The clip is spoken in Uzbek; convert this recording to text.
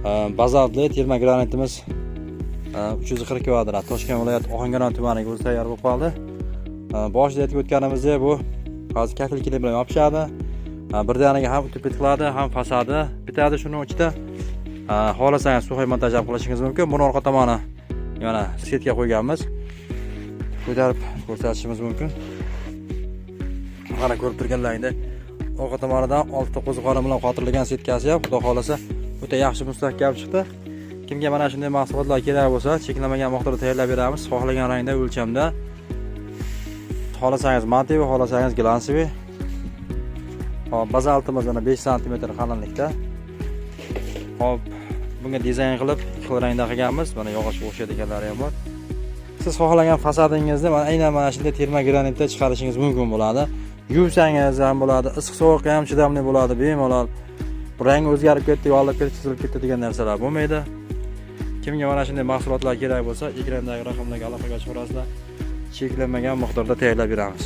Bazaltli terma granitimiz 340 kvadrat Toshkent viloyati Ohangaron tumaniga o'zi tayyor bo'lib qoldi. Boshida aytib o'tganimizda bu hozir kafilkilik bilan yopishadi. Birdaniga ham tup qiladi, ham fasadi bitadi. Shuning ichida xohlasangiz suxay montaj ham qilishingiz mumkin. Buni orqa tomoni yana setga qo'yganmiz. Ko'tarib ko'rsatishimiz mumkin. Mana ko'rib turganlaringdek orqa tomonidan oltita qo'ziqorin bilan qotirilgan setkasi ham xudo xolasa o'ta yaxshi mustahkam chiqdi. Kimga mana shunday mahsulotlar kerak bo'lsa, cheklanmagan miqdorda tayyorlab beramiz. Xohlagan rangda, o'lchamda. Xohlasangiz mattoviy, xohlasangiz glansiviy. Hop, bazaltimiz mana 5 sm qalinlikda. Hop, bunga dizayn qilib xil rangda qilganmiz. Mana yog'ochga o'xshaydiganlari ham bor. Siz xohlagan fasadingizni mana aynan mana shunday terma granitda chiqarishingiz mumkin bo'ladi. Yuvsangiz ham bo'ladi, issiq sovuqqa ham chidamli bo'ladi, bemalol. Rangi o'zgarib ketdi, yog'lab ketdi, chizilib ketdi degan narsalar bo'lmaydi. Kimga mana shunday mahsulotlar kerak bo'lsa, ekrandagi raqamlarga aloqaga chiqasizlar. Cheklanmagan miqdorda tayyorlab beramiz.